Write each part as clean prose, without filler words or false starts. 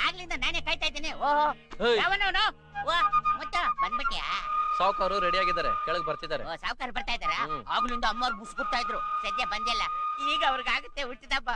ಆಗ್ಲಿಂದ ನಾನೇ ಕಾಯ್ತಾ ಇದ್ದೀನಿ. ಬಂದ್ಬಿಟ್ಯಾ? ಸಾವುಕಾರು ರೆಡಿ ಆಗಿದ್ದಾರೆ, ಕೆಳಗೆ ಬರ್ತಿದ್ದಾರೆ. ಸಾವುಕಾರ ಬರ್ತಾ ಇದಾರ? ಆಗ್ಲಿಂದ ಅಮ್ಮವ್ರು ಮುಸ್ಗುಡ್ತಾ ಇದ್ರು, ಸದ್ಯ ಬಂದಿಲ್ಲ. ಈಗ ಅವ್ರಿಗಾಗುತ್ತೆ ಹುಟ್ಟಿದಬ್ಬ.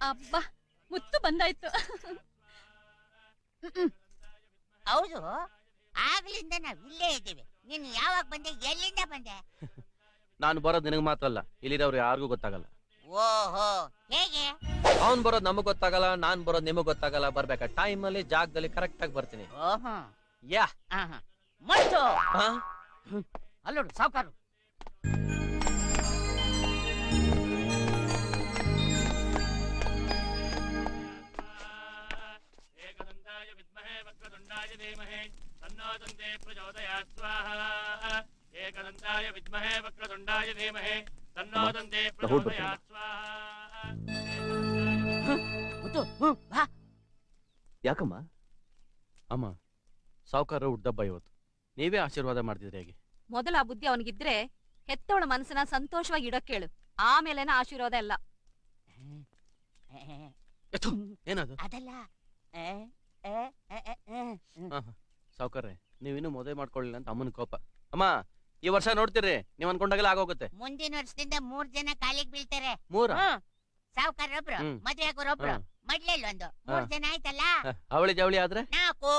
ಅಬ್ಬಾ, ಮುತ್ತು ಬಂದಾಯ್ತು. ಹೌದು, ಆಗ್ಲಿಂದ ನಾವ್ ಇಲ್ಲೇ ಇದ್ದೀವಿ. ನೀನು ಯಾವಾಗ ಬಂದೆ, ಎಲ್ಲಿಂದ ಬಂದೆ? ನಾನು ಬರೋದು ನಿನಗೆ ಮಾತ್ರ ಅಲ್ಲ, ಇಲ್ಲಿರೋರು ಯಾರಿಗೂ ಗೊತ್ತಾಗಲ್ಲ. ಓಹೋ, ಹೇಗೆ? ಅವ್ನ್ ಬರೋದು ನಮಗ್ ಗೊತ್ತಾಗಲ್ಲ, ನಾನ್ ಬರೋದು ನಿಮಗ್ ಗೊತ್ತಾಗಲ್ಲ. ಬರ್ಬೇಕಾ ಟೈಮ್ ಅಲ್ಲಿ ಜಾಗದಲ್ಲಿ ಕರೆಕ್ಟ್ ಆಗಿ ಬರ್ತೀನಿ. ಯಾ ಮುತ್ತು ಅಲ್ಲೋಡು ಸಾವುಕಾರು. ಏಕದಂತಾಯ ವಿದ್ಮಹೇ ವಕ್ರತುಂಡಾಯ ಧೀಮಹಿ ತನ್ನೋ ದಂತೆ ಪ್ರಚೋದಯಾತ್ ಸ್ವಾಹಾ. ಏಕದಂತಾಯ ವಿದ್ಮಹೇ ವಕ್ರತುಂಡಾಯ ಧೀಮಹಿ ತನ್ನೋ ದಂತೆ ಪ್ರಚೋದಯಾತ್ ಸ್ವಾಹಾ. ಮುತ್ತು ಬಾ. ಯಾಕಮ್ಮ? ಅಮ್ಮ, ಸಾವುಕಾರ ಹುಟ್ಟದಬ್ಬ ಇವತ್ತು. ನೀವೇ ಆಶೀರ್ವಾದ ಮಾಡ್ತಿದ್ರಿ. ಹೇಗೆ ಮೊದಲ ಆ ಬುದ್ಧಿ ಅವನಿಗಿದ್ರೆ ಹೆತ್ತವಳ ಮನಸ್ಸನ್ನ ಸಂತೋಷವಾಗಿ ಇಡೋಕ್ ಕೇಳು, ಆಮೇಲೆನ ಆಶೀರ್ವಾದ ಎಲ್ಲ. ಏನದು? ಅದಲ್ಲ ಸಾವುಕಾರ್ರೆ, ನೀವಿನ್ನೂ ಮದುವೆ ಮಾಡ್ಕೊಳ್ಳಿಲ್ಲ ಅಂತ ಅಮ್ಮನ ಕೋಪ. ಅಮ್ಮ, ಈ ವರ್ಷ ನೋಡ್ತೀರಿ, ನೀವ್ ಅನ್ಕೊಂಡಾಗೆಲ್ಲ ಆಗೋಗುತ್ತೆ. ಮುಂದಿನ ವರ್ಷದಿಂದ 3 ಜನ ಕಾಲಿಗೆ ಬೀಳ್ತಾರೆ. 3? ಸಾವುಕಾರ ಒಬ್ರು, ಮದ್ವೆ ಆಗೋರೊಬ್ರು, ಮಡ್ಲೆಲ್ ಒಂದು. 3 ಜನ ಆಯ್ತಲ್ಲ. ಅವಳಿ ಜವಳಿ ಆದ್ರೆ 4.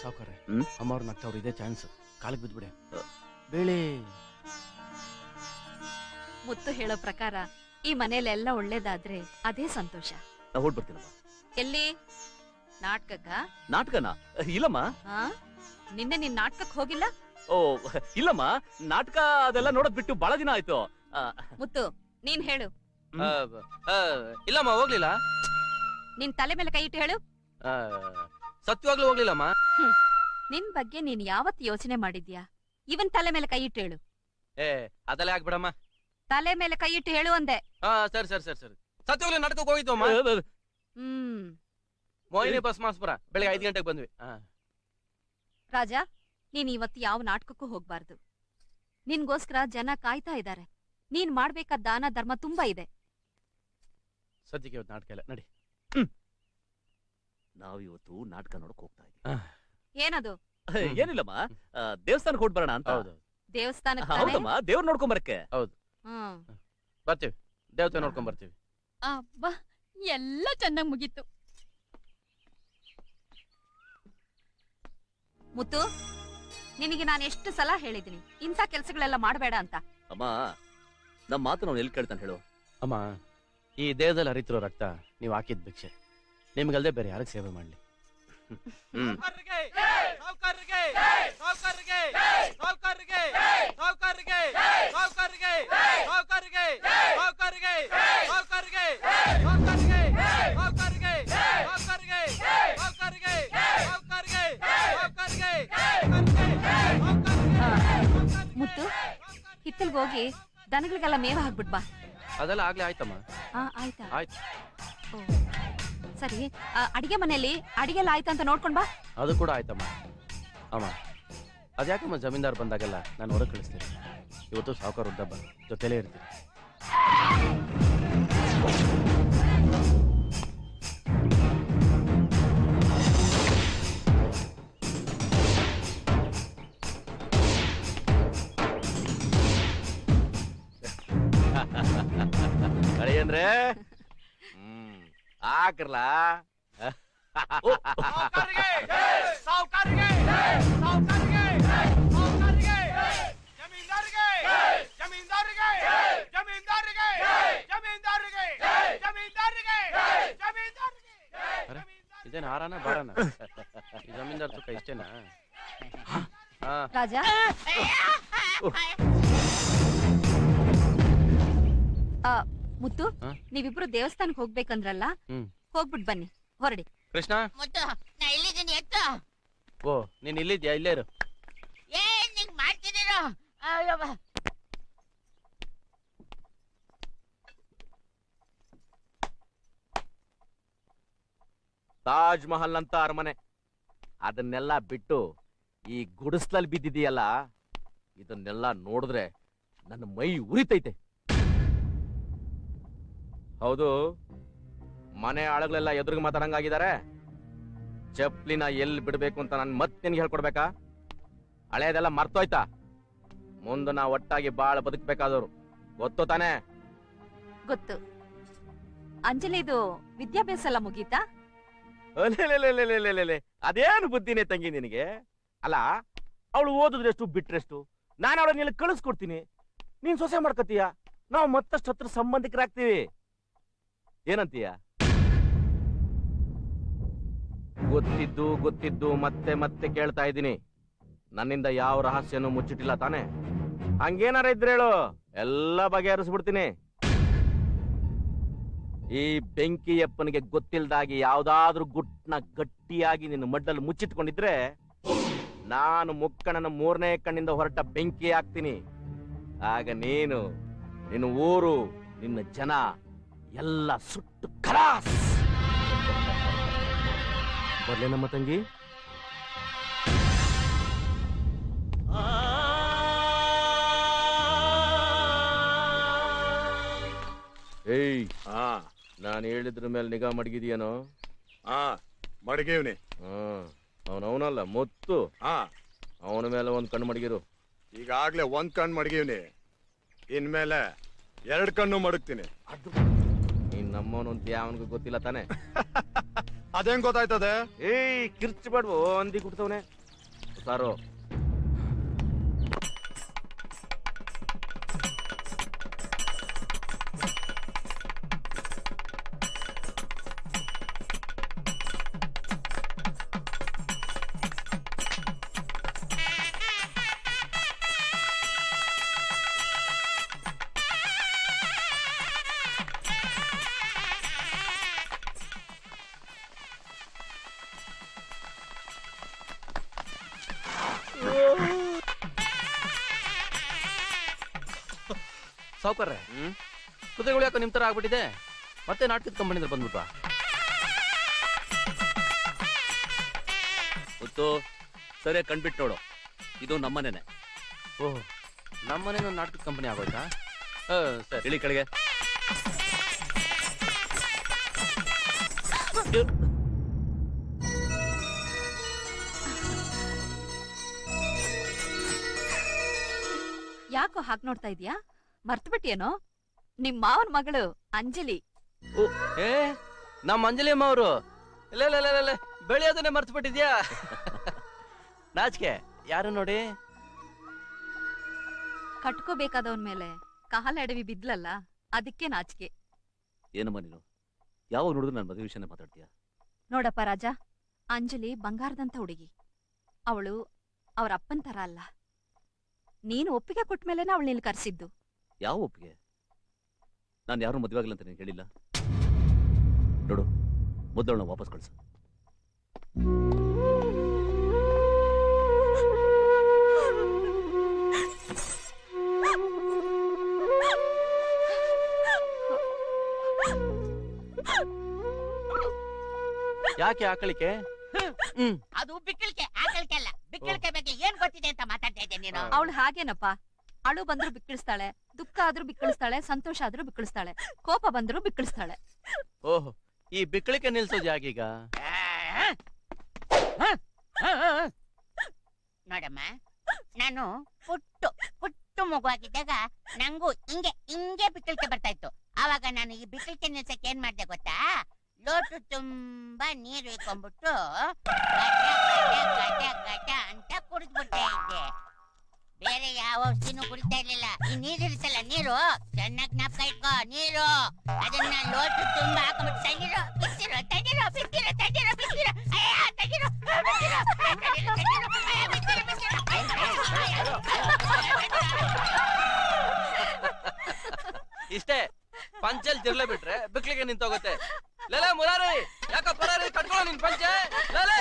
ಸಾವುಕಾರ್ರೆ, ಅಮ್ಮವ್ರು ನಗ್ತವ್ರು, ಇದೇ ಚಾನ್ಸ್. ಕಾಲಿಗೆ ಬಿದ್ಬಿಡೆ ಬೇಳೆ. ಮುತ್ತು ಹೇಳೋ ಪ್ರಕಾರ ಈ ಮನೇಲೆಲ್ಲ ಒಳ್ಳೇದಾದ್ರೆ ಅದೇ ಸಂತೋಷ. ಹೊರಡ್ಬರ್ತೀನಮ್ಮ. ಎಲ್ಲಿ? ನಾಟಕಕ್ಕ? ನಾಟಕನ? ಇಲ್ಲಮ್ಮ. ನಿನ್ನೆ ನೀನ್ ನಾಟಕಕ್ಕೆ ಹೋಗಿಲ್ಲ? ಓ ಇಲ್ಲಮ್ಮ, ನಾಟಕ ಅದೆಲ್ಲ ನೋಡೋದ್ ಬಿಟ್ಟು ಬಹಳ ದಿನ ಆಯ್ತು. ಮುತ್ತು, ನೀನ್ ಹೇಳು. ಇಲ್ಲಮ್ಮ, ಹೋಗ್ಲಿಲ್ಲ. ನಿನ್ ತಲೆ ಮೇಲೆ ಕೈ ಇಟ್ಟು ಹೇಳು. ಸತ್ಯವಾಗ್ಲೂ ಹೋಗ್ಲಿಲ್ಲಮ್ಮ. ನಿನ್ ಬಗ್ಗೆ ನೀನ್ ಯಾವತ್ ಯೋಚನೆ ಮಾಡಿದ್ಯಾ? ಇವನ್ ತಲೆ ಮೇಲೆ ಕೈ ಇಟ್ಟು ಹೇಳು. ಅದೆಲ್ಲ ಆಗ್ಬಿಡಮ್ಮ. ತಲೆ ಮೇಲೆ ಕೈ ಇಟ್ಟು ಹೇಳು ಅಂದೆ. ಸರಿ ಸರಿ ಸರಿ ಸರಿ. ಸತ್ಯವಾಗ್ಲೂ ನಾಟಕಕ್ಕೆ ಹೋಗಿದ್ವು ಅಮ್ಮ. ಮೋಹಿನಿ ಬಸ್ ಮಾಸ್ಪುರ, ಬೆಳಿಗ್ಗೆ 5 ಗಂಟೆಗೆ ಬಂದ್ವಿ. ರಾಜಾ, ನೀನ್ ಇವತ್ತು ಯಾವ ನಾಟಕಕ್ಕೂ ಹೋಗ್ಬಾರ್ದು. ನಿನ್ಗೋಸ್ಕರ ಜನ ಕಾಯ್ತಾ ಇದ್ದಾರೆ. ನೀನ್ ಮಾಡ್ಬೇಕಾದ ದಾನ ಧರ್ಮ ತುಂಬಾ ಇದೆ. ಸದ್ಯಕ್ಕೆ ಇವತ್ತು ನಾಟಕ ಇಲ್ಲ, ನಡಿ. ನಾವಿವತ್ತು ನಾಟಕ ನೋಡಕ್ ಹೋಗ್ತಾ ಇದ್ದೀವಿ. ಏನದು? ಏನಿಲ್ಲಮ್ಮ, ದೇವಸ್ಥಾನಕ್ಕೆ ಹೊಡ್ ಬರೋಣ ಅಂತ. ದೇವಸ್ಥಾನಕ್ಕೆ? ಹೌದಮ್ಮ, ದೇವ್ರ ನೋಡ್ಕೊಂಡ್ ಬರಕ್ಕೆ. ಹೌದು, ಬರ್ತೀವಿ. ದೇವತೆ ನೋಡ್ಕೊಂಡ್ ಬರ್ತೀವಿ. ಅಬ್ಬಾ, ಎಲ್ಲ ಚೆನ್ನಾಗ್ ಮುಗೀತು. ಮುತ್ತು, ನಿನಗೆ ನಾನು ಎಷ್ಟು ಸಲ ಹೇಳಿದ್ದೀನಿ ಇಂಥ ಕೆಲಸಗಳೆಲ್ಲ ಮಾಡಬೇಡ ಅಂತ. ಅಮ್ಮ, ನಮ್ಮ ಮಾತು ನಾವು ಎಲ್ಲಿ ಕೇಳ್ತಾನೆ ಹೇಳು. ಅಮ್ಮ, ಈ ದೇಹದಲ್ಲಿ ಹರಿತಿರೋ ರಕ್ತ ನೀವು ಹಾಕಿದ ಭಿಕ್ಷೆ. ನಿಮ್ಗಲ್ದೆ ಬೇರೆ ಯಾರಿಗೆ ಸೇವೆ ಮಾಡ್ಲಿ? ಮುತ್ತು, ಹಿತ್ತಲ್ಗೆ ಹೋಗಿ ದನಗಳಿಗೆಲ್ಲ ಮೇವ ಹಾಕ್ಬಿಟ್ ಬಾ. ಅದೆಲ್ಲ ಆಗ್ಲೇ ಆಯ್ತಮ್ಮ. ಆಯ್ತಾ? ಆಯ್ತು. ಸರಿ, ಅಡಿಗೆ ಮನೆಯಲ್ಲಿ ಅಡಿಗೆಲ್ಲ ಆಯ್ತಂತ ನೋಡ್ಕೊಂಡ್ ಬಾ. ಅದು ಕೂಡ ಆಯ್ತಮ್ಮ. ಅಮ್ಮ, ಅದ್ಯಾಕಮ್ಮ ಜಮೀನ್ದಾರ್ ಬಂದಾಗೆಲ್ಲ ನಾನು ಹೊರಗೆ ಕಳಿಸ್ತೀನಿ. ಇವತ್ತು ಸಾವುಕಾರ ಹುಟ್ಟದಬ್ಬ, ಜೊತೆಲೇ ಇರ್ತೀನಿ. ಕಳೆಯಂದ್ರೆ ಆಕ್ರಲ್ಲ. ಇದೇನ ಆರಾನ ಬಾರಾನ? ಈ ಜಮೀನ್ದಾರ್ ತುಕ ಇಷ್ಟೇನಾ? ರಾಜಾ, ಮುತ್ತು, ನೀವಿಬ್ರು ದೇವಸ್ಥಾನಕ್ಕೆ ಹೋಗ್ಬೇಕಂದ್ರಲ್ಲ, ಹೋಗ್ಬಿಟ್ ಬನ್ನಿ. ಹೊರಡಿ. ಕೃಷ್ಣ, ನಾ ಇಲ್ಲಿದ್ದೀನಿ. ಓ, ನೀನ್ ಇಲ್ಲಿದ್ಯಾ? ಇಲ್ಲೇ ಇರು. ಏನ್ ಮಾಡ್ತಿದ್ದೀರೋ? ತಾಜ್ ಮಹಲ್ ಅಂತ ಅರಮನೆ. ಅದನ್ನೆಲ್ಲ ಬಿಟ್ಟು ಈ ಗುಡಿಸ್ಲಲ್ಲಿ ಬಿದ್ದಿದೆಯಲ್ಲ, ಇದನ್ನೆಲ್ಲ ನೋಡಿದ್ರೆ ನನ್ನ ಮೈ ಉರಿತೈತೆ. ಹೌದು, ಮನೆ ಆಳುಗಳೆಲ್ಲ ಎದುರಿಗೆ ಮಾತಾಡಂಗಾಗಿದ್ದಾರೆ. ಚಪ್ಲಿನ ಎಲ್ಲಿ ಬಿಡ್ಬೇಕು ಅಂತ ನಾನು ಮತ್ತೆ ನಿನ್ಗೆ ಹೇಳ್ಕೊಡ್ಬೇಕಾ? ಹಳೆಯದೆಲ್ಲ ಮರ್ತೋಯ್ತಾ? ಮುಂದೆ ನಾ ಒಟ್ಟಾಗಿ ಬಾಳ ಬದುಕ್ಬೇಕಾದವ್ರು, ಗೊತ್ತು ತಾನೇ? ಗೊತ್ತು. ಅಂಜಲಿದು ವಿದ್ಯಾಭ್ಯಾಸ ಎಲ್ಲ ಮುಗೀತಾ? ಅದೇನು ಬುದ್ಧಿನೇ ತಂಗಿ ನಿನಗೆ? ಅಲ್ಲ, ಅವಳು ಓದಿದ್ರೆಷ್ಟು ಬಿಟ್ರೆಷ್ಟು, ನಾನು ಅವಳನ್ನೆಲ್ಲ ಕಳಿಸ್ಕೊಡ್ತೀನಿ, ನೀನ್ ಸೊಸೆ ಮಾಡ್ಕತೀಯ, ನಾವು ಮತ್ತಷ್ಟು ಹತ್ರ ಸಂಬಂಧಿಕರಾಗ್ತೀವಿ. ಏನಂತೀಯ? ಗೊತ್ತಿದ್ದು ಮತ್ತೆ ಮತ್ತೆ ಕೇಳ್ತಾ ಇದ್ದೀನಿ. ನನ್ನಿಂದ ಯಾವ ರಹಸ್ಯನೂ ಮುಚ್ಚಿಟ್ಟಿಲ್ಲ ತಾನೆ? ಹಂಗೇನಾರ ಇದ್ರೇಳು, ಎಲ್ಲ ಬಗೆಹರಿಸ್ಬಿಡ್ತೀನಿ. ಈ ಬೆಂಕಿಯಪ್ಪನಿಗೆ ಗೊತ್ತಿಲ್ದಾಗಿ ಯಾವ್ದಾದ್ರೂ ಗುಟ್ನ ಗಟ್ಟಿಯಾಗಿ ನಿನ್ನ ಮಡ್ಡಲ್ಲಿ ಮುಚ್ಚಿಟ್ಕೊಂಡಿದ್ರೆ, ನಾನು ಮುಕ್ಕಣ್ಣನ 3ನೇ ಕಣ್ಣಿಂದ ಹೊರಟ ಬೆಂಕಿ ಹಾಕ್ತೀನಿ. ಆಗ ನೀನು, ನಿನ್ನ ಊರು, ನಿನ್ನ ಜನ ಎಲ್ಲ ಸುಟ್ಟು ಖಲಾಸ್. ಬರ್ಲೇ ನಮ್ಮ ತಂಗಿ? ಏಯ್, ನಾನು ಹೇಳಿದ್ರ ಮೇಲೆ ನಿಗಾ ಮಡಗಿದೀಯನೋ? ಮಡಗೇವ್ನಿ. ಅವನಲ್ಲ ಮುತ್ತು, ಅವನ ಮೇಲೆ ಒಂದ್ ಕಣ್ಣು ಮಡಗಿರು. ಈಗಾಗ್ಲೇ ಒಂದ್ ಕಣ್ಣು ಮಡಗೀವ್ನಿ, ಇನ್ಮೇಲೆ 2 ಕಣ್ಣು ಮಡಗ್ತೀನಿ. ನೀನ್ ನಮ್ಮವನು ಅಂತ ಯಾವನ್ಗೂ ಗೊತ್ತಿಲ್ಲ ತಾನೆ? ಅದೇನ್ ಗೊತ್ತಾಯ್ತದೆ? ಏಯ್, ಕಿರ್ಚ್ಬೇಡ್ವೋ, ಅಂದಿ ಕುಡ್ತವನೆ ಸಾರು. ಸಾವುಕಾರ್ರೆ, ಕುದುರೆಗಳು ಯಾಕೋ ನಿಮ್ ತರ ಆಗ್ಬಿಟ್ಟಿದೆ? ಮತ್ತೆ ನಾಟಕದ ಕಂಪನಿಯಿಂದ ಬಂದ್ಬಿಟ್ವಾ? ಗೊತ್ತು, ಸರಿಯಾಗಿ ಕಣ್ಬಿಟ್ಟು ನೋಡು, ಇದು ನಮ್ಮನೇನೆ. ಓಹ್, ನಮ್ಮನೇನು ನಾಟಕದ ಕಂಪನಿ ಆಗೋಯ್ತಾ? ಸರಿ, ಇಳಿ ಕೆಳಗೆ. ಯಾಕೋ ಹಾಕ್ ನೋಡ್ತಾ ಇದ್ಯಾ? ಮರ್ತ್ಬಿಟ್ಟಿಯೇನೋ? ನಿಮ್ ಮಾವನ್ ಮಗಳು ಅಂಜಲಿ. ಏ, ನಮ್ಮ ಅಂಜಲಿ ಅಮ್ಮ ಅವರು ಬೆಳೆಯೋದನ್ನೇ ಮರ್ತು ಬಿಟ್ಟಿದ್ಯಾ? ನಾಚಿಕೆ ಯಾರು ನೋಡಿ? ಕಟ್ಕೋಬೇಕಾದವನ್ ಮೇಲೆ ಕಾಲಡವಿ ಬಿದ್ಲಲ್ಲ, ಅದಕ್ಕೆ ನಾಚಿಕೆ. ಏನಮ್ಮ ನೀನು ಯಾವಾಗ ನೋಡಿದ್ರು ನನ್ನ ಮದುವೆ ವಿಷಯನೇ ಮಾತಾಡ್ತೀಯ? ನೋಡಪ್ಪ ರಾಜ, ಅಂಜಲಿ ಬಂಗಾರದಂತ ಹುಡುಗಿ. ಅವಳು ಅವ್ರ ಅಪ್ಪನ್ ತರ ಅಲ್ಲ. ನೀನು ಒಪ್ಪಿಗೆ ಕೊಟ್ಟ ಮೇಲೆನ ಅವಳು ನಿಲ್ ಕರ್ಸಿದ್ದು. ಯಾವ ಒಪ್ಪಿಗೆ? ನಾನು ಯಾರು ಮದುವೆ ಆಗಿಲ್ಲ ಅಂತ ನೀನು ಹೇಳಿಲ್ಲ. ನೋಡು, ಮೊದಲನ್ನ ವಾಪಸ್ ಕಳಿಸು. ಯಾಕೆ ಆಕಳಿಕೆ? ಅದು ಬಿಕ್ಕಳಿಕೆ, ಆಕಳಿಕೆ ಅಲ್ಲ. ಬಿಕ್ಕಳಿಕೆ ಬಗ್ಗೆ ಏನ್ ಗೊತ್ತಿದೆ ಅಂತ ಮಾತಾಡ್ತಾ ಇದ್ದೆ ನೀನು? ಅವಳು ಹಾಗೇನಪ್ಪ, ಅಳು ಬಂದ್ರು ಬಿಕ್ಕಳಿಸ್ತಾಳೆ, ದುಃಖ ಆದ್ರೂ ಬಿಕ್ಕಳಿಸ್ತಾಳೆ, ಸಂತೋಷ ಆದ್ರೂ ಬಿಕ್ಕಳಿಸ್ತಾಳೆ, ಕೋಪ ಬಂದ್ರು ಬಿಕ್ಕಳಿಸ್ತಾಳೆ. ಓಹ್, ಈ ಬಿಕ್ಕಳಿಕೆ ನಿಲ್ಸೋದು ಯಾಕೀಗ? ನೋಡಮ್ಮ, ನಾನು ಪುಟ್ಟು ಮಗುವಾಗಿದ್ದಾಗ ನಂಗೂ ಹಿಂಗೆ ಬಿಕ್ಕಳಿಕೆ ಬರ್ತಾ ಇತ್ತು. ಆವಾಗ ನಾನು ಈ ಬಿಕ್ಕಳಿಕೆ ನಿಲ್ಸಕ್ಕೆ ಏನ್ ಮಾಡ್ದೆ ಗೊತ್ತಾ? ಲೋಟು ತುಂಬಾ ನೀರು ಇಟ್ಕೊಂಡ್ಬಿಟ್ಟು ಗಟ ಅಂತ ಕುಡಿದ್ಬಿಡ್ತಾ ಇದ್ದೆ. ಬೇರೆ ಯಾವ ಔಷಧಿನೂ ಕುಡಿತಾ ಇರ್ಲಿಲ್ಲ. ಈ ನೀರಿರಿಸಲ್ಲ, ನೀರು ಚೆನ್ನಾಗಿ ಜ್ಞಾಪಕ ಇಟ್ಕೋ. ನೀರು ಅದನ್ನ ಲೋಟು ತುಂಬಾ ಹಾಕೊಂಡ್ಬಿಟ್ಟು ತಣ್ಣೀರು ಬಿಸಿರು ತಣ್ಣೀರು ಬಿಸಿರು ತಣ್ಣೀರು ಬಿಸಿರು ತಣ್ಣೀರು ಇಷ್ಟೇ, ಪಂಚಲ್ ತಿರ್ಲೇ ಬಿಟ್ರೆ ಬಿಕ್ಲಿಗೆ ನಿಂತೋಗುತ್ತೆ. ಲೇಲೆ ಮುರಾರಿ, ಯಾಕ ಪರಾರಿ ಕಟ್ಕೊಳ್ಳೋ ನಿನ್ ಪಂಚೆ? ಲೇಲೆ